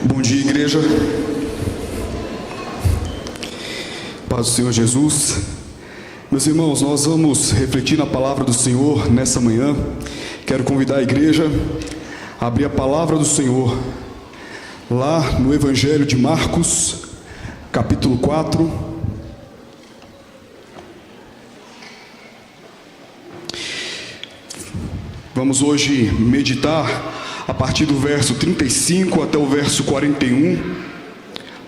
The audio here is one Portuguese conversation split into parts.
Bom dia, igreja. Paz do Senhor Jesus. Meus irmãos, nós vamos refletir na palavra do Senhor nessa manhã. Quero convidar a igreja a abrir a palavra do Senhor lá no Evangelho de Marcos, capítulo 4. Vamos hoje meditar a partir do verso 35 até o verso 41,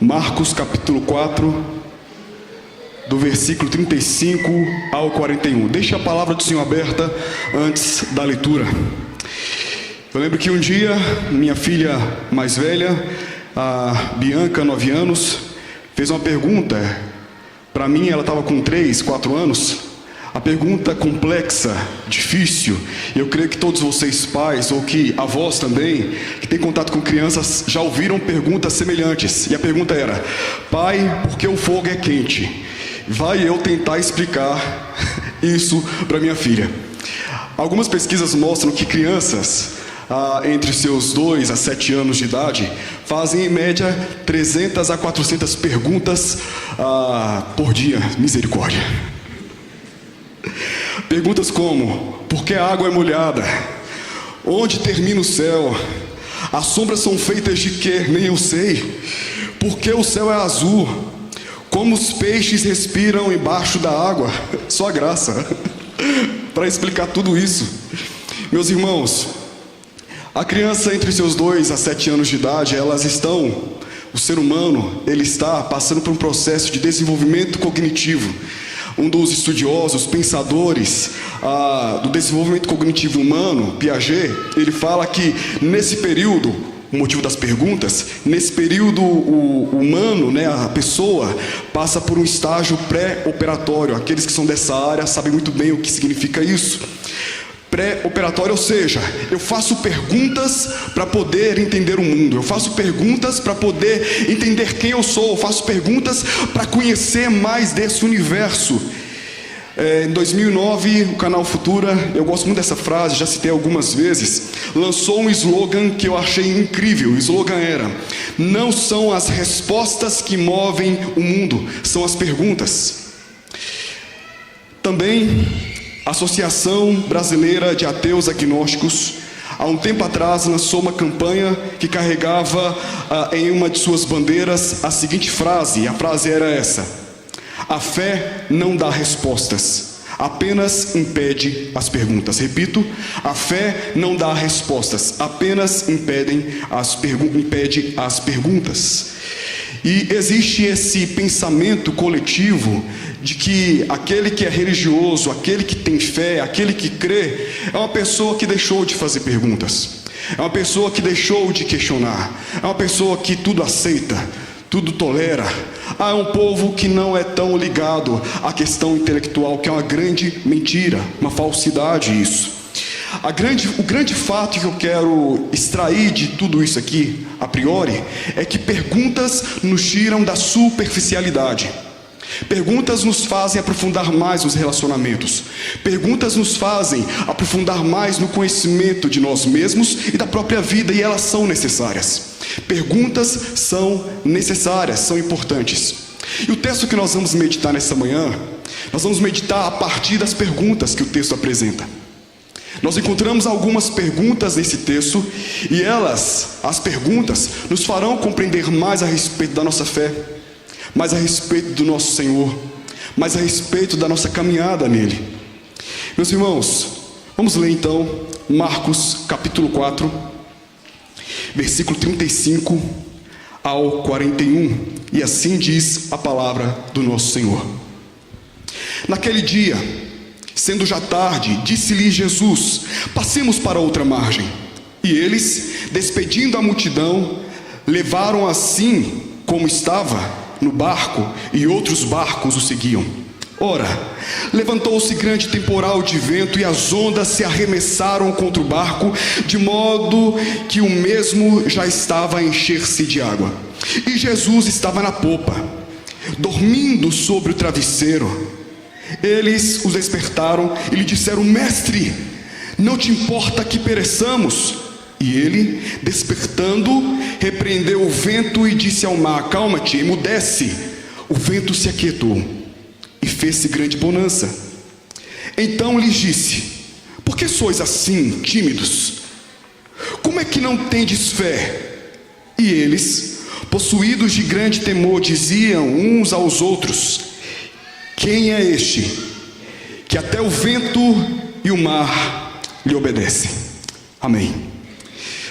Marcos capítulo 4, do versículo 35 ao 41. Deixe a palavra do Senhor aberta antes da leitura. Eu lembro que um dia, minha filha mais velha, a Bianca, 9 anos, fez uma pergunta. Para mim, ela estava com 3, 4 anos. A pergunta complexa, difícil, e eu creio que todos vocês pais, ou que avós também, que têm contato com crianças, já ouviram perguntas semelhantes. E a pergunta era: pai, por que o fogo é quente? Vai eu tentar explicar isso para minha filha. Algumas pesquisas mostram que crianças, entre seus 2 a 7 anos de idade, fazem em média 300 a 400 perguntas por dia. Misericórdia. Perguntas como: por que a água é molhada? Onde termina o céu? As sombras são feitas de quê? Nem eu sei. Por que o céu é azul? Como os peixes respiram embaixo da água? Só graça para explicar tudo isso. Meus irmãos, a criança entre seus 2 a 7 anos de idade, o ser humano, ele está passando por um processo de desenvolvimento cognitivo. Um dos estudiosos, pensadores do desenvolvimento cognitivo humano, Piaget, ele fala que nesse período, o motivo das perguntas, nesse período o humano, a pessoa, passa por um estágio pré-operatório. Aqueles que são dessa área sabem muito bem o que significa isso. Pré-operatório, ou seja, eu faço perguntas para poder entender o mundo, eu faço perguntas para poder entender quem eu sou, eu faço perguntas para conhecer mais desse universo. Em 2009, o canal Futura, eu gosto muito dessa frase, já citei algumas vezes, lançou um slogan que eu achei incrível. O slogan era: não são as respostas que movem o mundo, são as perguntas. Também a Associação Brasileira de Ateus Agnósticos, há um tempo atrás, lançou uma campanha que carregava em uma de suas bandeiras a seguinte frase, e a frase era essa: a fé não dá respostas, apenas impede as perguntas. Repito, a fé não dá respostas, apenas impede as perguntas. E existe esse pensamento coletivo de que aquele que é religioso, aquele que tem fé, aquele que crê, é uma pessoa que deixou de fazer perguntas, é uma pessoa que deixou de questionar, é uma pessoa que tudo aceita, tudo tolera. É um povo que não é tão ligado à questão intelectual, que é uma grande mentira, uma falsidade isso. O grande fato que eu quero extrair de tudo isso aqui, a priori, é que perguntas nos tiram da superficialidade. Perguntas nos fazem aprofundar mais os relacionamentos. Perguntas nos fazem aprofundar mais no conhecimento de nós mesmos e da própria vida, e elas são necessárias. Perguntas são necessárias, são importantes. E o texto que nós vamos meditar nessa manhã, nós vamos meditar a partir das perguntas que o texto apresenta. Nós encontramos algumas perguntas nesse texto, e as perguntas, nos farão compreender mais a respeito da nossa fé, mais a respeito do nosso Senhor, mais a respeito da nossa caminhada nele. Meus irmãos, vamos ler então Marcos capítulo 4, versículo 35 ao 41, e assim diz a palavra do nosso Senhor. Naquele dia, sendo já tarde, disse-lhe Jesus: passemos para outra margem. E eles, despedindo a multidão, levaram assim como estava no barco, e outros barcos o seguiam. Ora, levantou-se grande temporal de vento, e as ondas se arremessaram contra o barco, de modo que o mesmo já estava a encher-se de água. E Jesus estava na popa, dormindo sobre o travesseiro. Eles o despertaram e lhe disseram: mestre, não te importa que pereçamos? E ele, despertando, repreendeu o vento e disse ao mar: acalma-te, emudece. O vento se aquietou e fez-se grande bonança. Então lhes disse: por que sois assim tímidos? Como é que não tendes fé? E eles, possuídos de grande temor, diziam uns aos outros: quem é este, que até o vento e o mar lhe obedecem? Amém.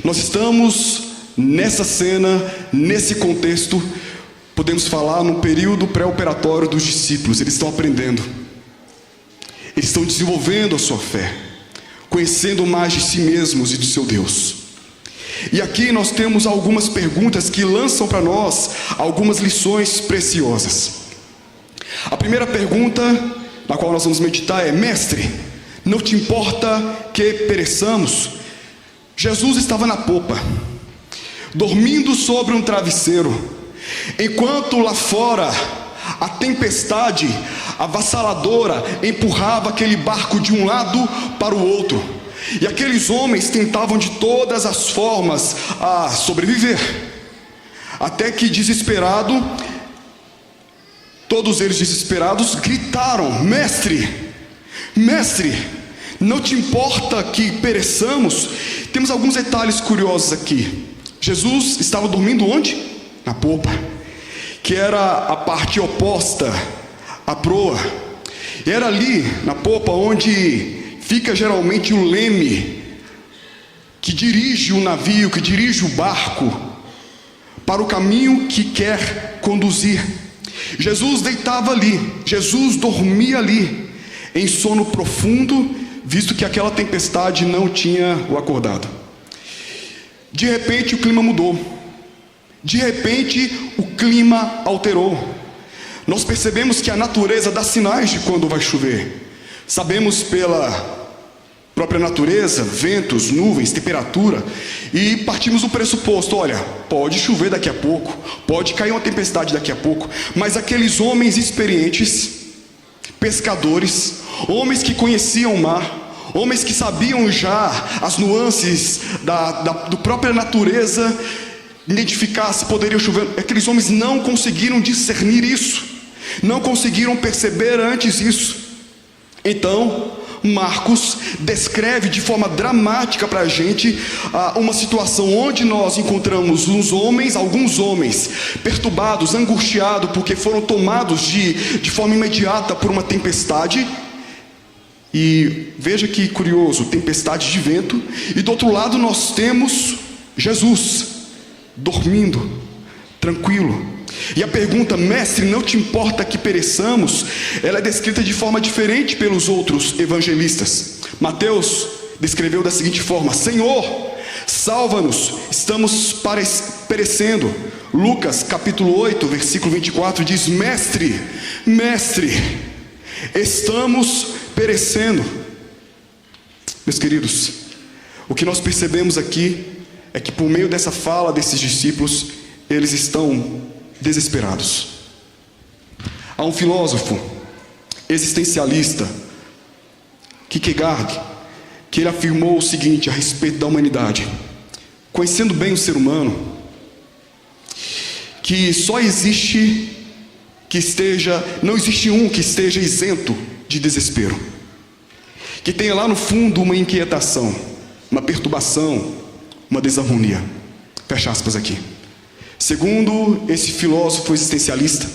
Nós estamos nessa cena, nesse contexto, podemos falar no período pré-operatório dos discípulos. Eles estão aprendendo, eles estão desenvolvendo a sua fé, conhecendo mais de si mesmos e do seu Deus. E aqui nós temos algumas perguntas que lançam para nós algumas lições preciosas. A primeira pergunta, na qual nós vamos meditar, é: mestre, não te importa que pereçamos? Jesus estava na popa, dormindo sobre um travesseiro, enquanto lá fora a tempestade avassaladora empurrava aquele barco de um lado para o outro, e aqueles homens tentavam de todas as formas a sobreviver, até que todos eles desesperados gritaram: mestre, mestre, não te importa que pereçamos? Temos alguns detalhes curiosos aqui. Jesus estava dormindo onde? Na popa, que era a parte oposta à proa. E era ali na popa onde fica geralmente o leme que dirige o navio, que dirige o barco para o caminho que quer conduzir. Jesus deitava ali, Jesus dormia ali, em sono profundo, visto que aquela tempestade não tinha o acordado. De repente o clima mudou, de repente o clima alterou. Nós percebemos que a natureza dá sinais de quando vai chover. Sabemos pela própria natureza, ventos, nuvens, temperatura, e partimos do pressuposto: olha, pode chover daqui a pouco, pode cair uma tempestade daqui a pouco. Mas aqueles homens experientes, pescadores, homens que conheciam o mar, homens que sabiam já as nuances da própria natureza, identificar se poderia chover, aqueles homens não conseguiram discernir isso, não conseguiram perceber antes isso. Então Marcos descreve de forma dramática para a gente uma situação onde nós encontramos alguns homens perturbados, angustiados, porque foram tomados de forma imediata por uma tempestade. E veja que curioso, tempestade de vento. E do outro lado nós temos Jesus dormindo, tranquilo. E a pergunta: mestre, não te importa que pereçamos? Ela é descrita de forma diferente pelos outros evangelistas. Mateus descreveu da seguinte forma: Senhor, salva-nos, estamos perecendo. Lucas capítulo 8, versículo 24 diz: mestre, estamos perecendo. Meus queridos, o que nós percebemos aqui é que por meio dessa fala desses discípulos, eles estão desesperados. Há um filósofo existencialista, Kierkegaard, que ele afirmou o seguinte a respeito da humanidade: conhecendo bem o ser humano, que não existe um que esteja isento de desespero, que tenha lá no fundo uma inquietação, uma perturbação, uma desarmonia. Fecha aspas aqui. Segundo esse filósofo existencialista,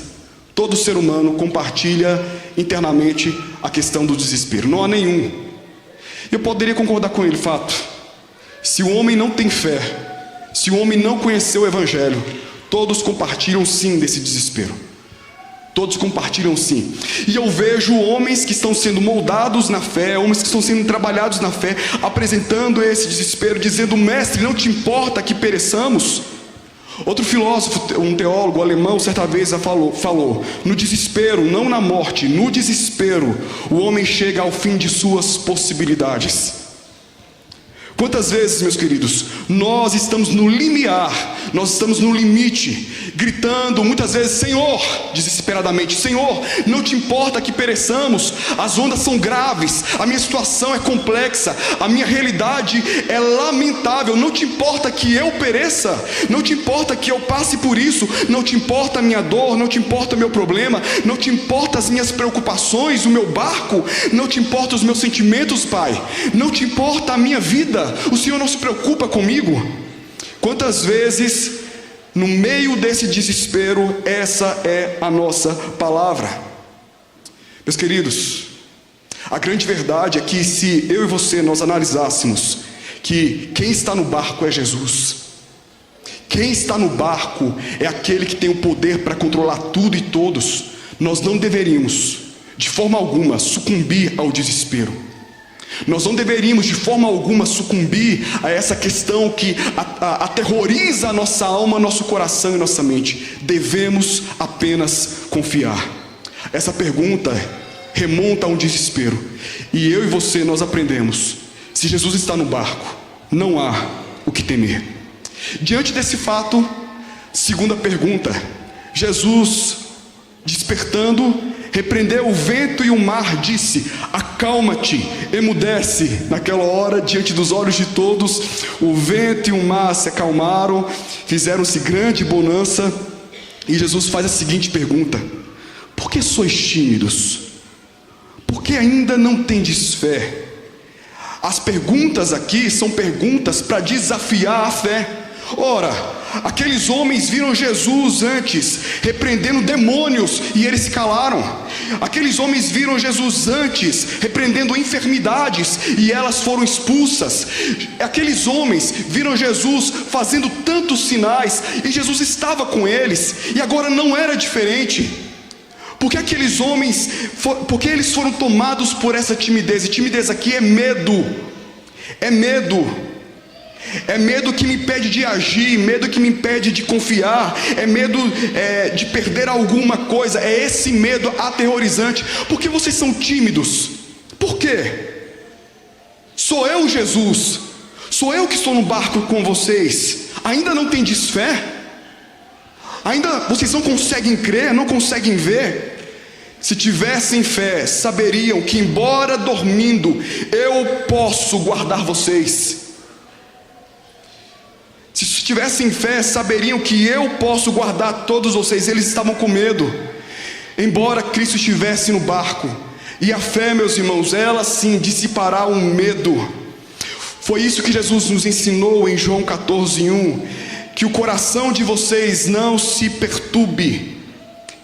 todo ser humano compartilha internamente a questão do desespero. Não há nenhum. Eu poderia concordar com ele, fato. Se o homem não tem fé, se o homem não conheceu o Evangelho, todos compartilham sim desse desespero. Todos compartilham sim. E eu vejo homens que estão sendo moldados na fé, homens que estão sendo trabalhados na fé, apresentando esse desespero, dizendo: mestre, não te importa que pereçamos? Outro filósofo, um teólogo alemão, certa vez falou: no desespero, não na morte, no desespero, o homem chega ao fim de suas possibilidades. Quantas vezes, meus queridos, nós estamos no limiar Nós estamos no limite, gritando muitas vezes: Senhor, desesperadamente, Senhor, não te importa que pereçamos? As ondas são graves, a minha situação é complexa, a minha realidade é lamentável. Não te importa que eu pereça? Não te importa que eu passe por isso? Não te importa a minha dor? Não te importa o meu problema? Não te importa as minhas preocupações, o meu barco? Não te importa os meus sentimentos, Pai? Não te importa a minha vida? O Senhor não se preocupa comigo? Quantas vezes, no meio desse desespero, essa é a nossa palavra? Meus queridos, a grande verdade é que se eu e você nós analisássemos que quem está no barco é Jesus, quem está no barco é aquele que tem o poder para controlar tudo e todos, nós não deveríamos de forma alguma sucumbir ao desespero. Nós não deveríamos de forma alguma sucumbir a essa questão que aterroriza a nossa alma, nosso coração e nossa mente. Devemos apenas confiar. Essa pergunta remonta a um desespero. E eu e você, nós aprendemos: se Jesus está no barco, não há o que temer. Diante desse fato, segunda pergunta: Jesus, despertando, repreendeu o vento e o mar, disse: acalma-te, emudece. Naquela hora, diante dos olhos de todos, o vento e o mar se acalmaram, fizeram-se grande bonança. E Jesus faz a seguinte pergunta: por que sois tímidos? Por que ainda não tendes fé? As perguntas aqui são perguntas para desafiar a fé. Ora, aqueles homens viram Jesus antes repreendendo demônios e eles se calaram. Aqueles homens viram Jesus antes repreendendo enfermidades e elas foram expulsas. Aqueles homens viram Jesus fazendo tantos sinais e Jesus estava com eles, e agora não era diferente. Porque aqueles homens, porque eles foram tomados por essa timidez? E timidez aqui é medo. É medo. É medo que me impede de agir, medo que me impede de confiar, é medo de perder alguma coisa. É esse medo aterrorizante. Por que vocês são tímidos? Por quê? Sou eu, Jesus, sou eu que estou no barco com vocês. Ainda não tendes fé? Ainda vocês não conseguem crer, não conseguem ver? Se tivessem fé, saberiam que embora dormindo, eu posso guardar vocês. Se tivessem fé, saberiam que eu posso guardar todos vocês. Eles estavam com medo, embora Cristo estivesse no barco. E a fé, meus irmãos, ela sim dissipará o medo. Foi isso que Jesus nos ensinou em João 14:1, que o coração de vocês não se perturbe.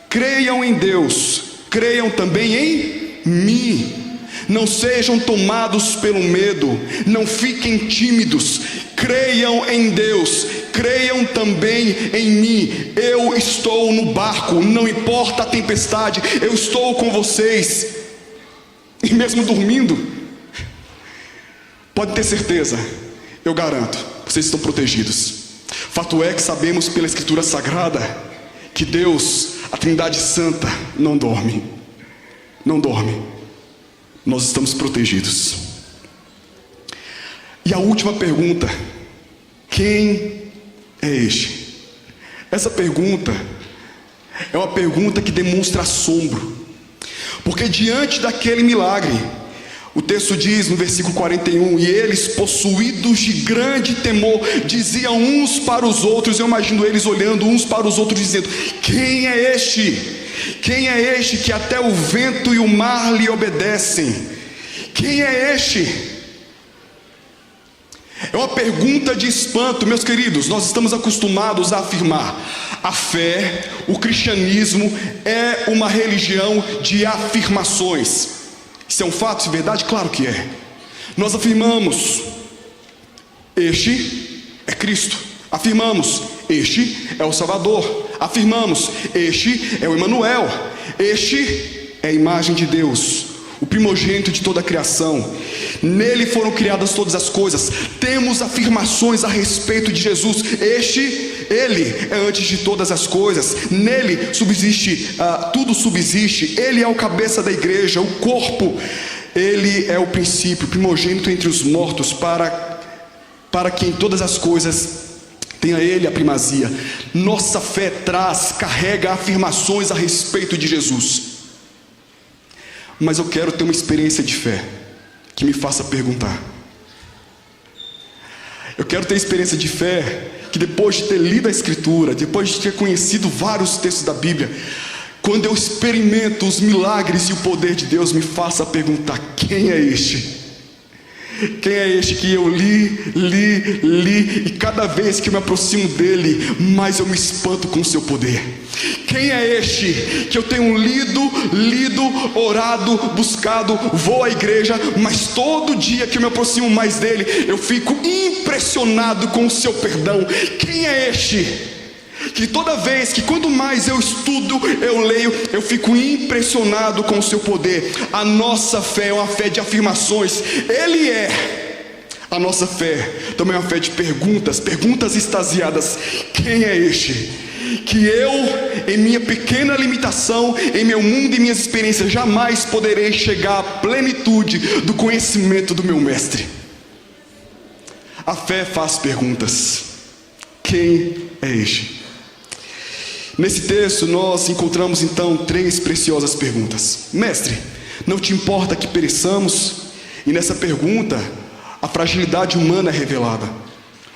Creiam em Deus, creiam também em mim. Não sejam tomados pelo medo, não fiquem tímidos. Creiam em Deus, creiam também em mim. Eu estou no barco, não importa a tempestade, eu estou com vocês. E mesmo dormindo, pode ter certeza, eu garanto, vocês estão protegidos. Fato é que sabemos pela Escritura Sagrada que Deus, a Trindade Santa, não dorme. Não dorme. Nós estamos protegidos. E a última pergunta: quem é este? Essa pergunta é uma pergunta que demonstra assombro, porque diante daquele milagre, o texto diz no versículo 41: e eles, possuídos de grande temor, diziam uns para os outros. Eu imagino eles olhando uns para os outros, dizendo: quem é este? Quem é este que até o vento e o mar lhe obedecem? Quem é este? É uma pergunta de espanto, meus queridos. Nós estamos acostumados a afirmar: a fé, o cristianismo é uma religião de afirmações. Isso é um fato, é verdade? Claro que é. Nós afirmamos: este é Cristo. Afirmamos: este é o Salvador. Afirmamos: este é o Emanuel. Este é a imagem de Deus, o primogênito de toda a criação. Nele foram criadas todas as coisas. Temos afirmações a respeito de Jesus. Ele é antes de todas as coisas. Nele subsiste, tudo subsiste. Ele é o cabeça da igreja, o corpo. Ele é o princípio, primogênito entre os mortos, para que em todas as coisas Tenha Ele a primazia. Nossa fé carrega afirmações a respeito de Jesus. Mas eu quero ter uma experiência de fé que me faça perguntar. Eu quero ter experiência de fé que, depois de ter lido a Escritura, depois de ter conhecido vários textos da Bíblia, quando eu experimento os milagres e o poder de Deus, me faça perguntar: quem é este? Quem é este que eu li, e cada vez que eu me aproximo dele, mais eu me espanto com o seu poder? Quem é este que eu tenho lido, orado, buscado, vou à igreja, mas todo dia que eu me aproximo mais dele, eu fico impressionado com o seu perdão? Quem é este que toda vez que, quanto mais eu estudo, eu leio, eu fico impressionado com o seu poder? A nossa fé é uma fé de afirmações. Ele é. A nossa fé também é uma fé de perguntas extasiadas. Quem é este que eu, em minha pequena limitação, em meu mundo e minhas experiências, jamais poderei chegar à plenitude do conhecimento do meu mestre? A fé faz perguntas. Quem é este? Nesse texto nós encontramos então 3 preciosas perguntas. Mestre, não te importa que pereçamos? E nessa pergunta, a fragilidade humana é revelada.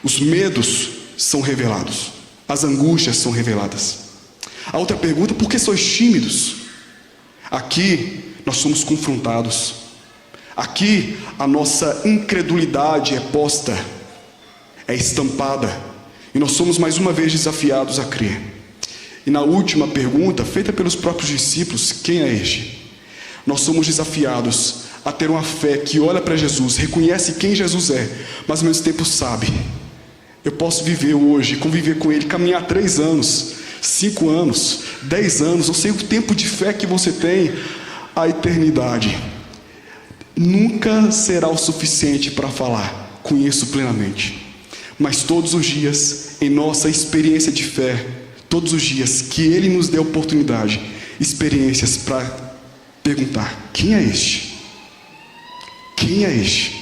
Os medos são revelados. As angústias são reveladas. A outra pergunta: por que sois tímidos? Aqui nós somos confrontados. Aqui a nossa incredulidade é posta, é estampada, e nós somos mais uma vez desafiados a crer. E na última pergunta, feita pelos próprios discípulos: quem é este? Nós somos desafiados a ter uma fé que olha para Jesus, reconhece quem Jesus é, mas ao mesmo tempo sabe: eu posso viver hoje, conviver com Ele, caminhar 3 anos, 5 anos, 10 anos, não sei o tempo de fé que você tem, a eternidade nunca será o suficiente para falar: conheço plenamente. Mas todos os dias, em nossa experiência de fé, todos os dias que Ele nos dê oportunidade, experiências para perguntar: quem é este? Quem é este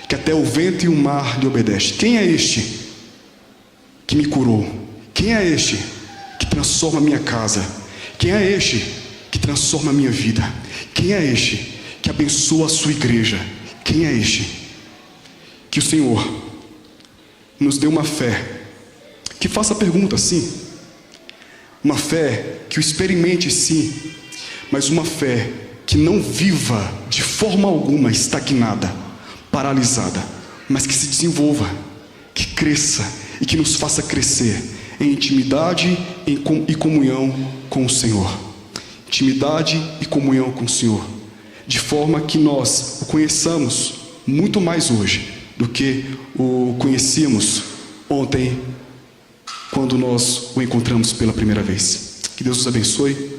que até o vento e o mar lhe obedecem? Quem é este que me curou? Quem é este que transforma a minha casa? Quem é este que transforma a minha vida? Quem é este que abençoa a sua igreja? Quem é este? Que o Senhor nos dê uma fé que faça perguntas, sim, uma fé que o experimente, sim, mas uma fé que não viva de forma alguma estagnada, paralisada, mas que se desenvolva, que cresça e que nos faça crescer em intimidade e comunhão com o Senhor. Intimidade e comunhão com o Senhor, de forma que nós o conheçamos muito mais hoje do que o conhecíamos ontem, quando nós o encontramos pela primeira vez. Que Deus nos abençoe.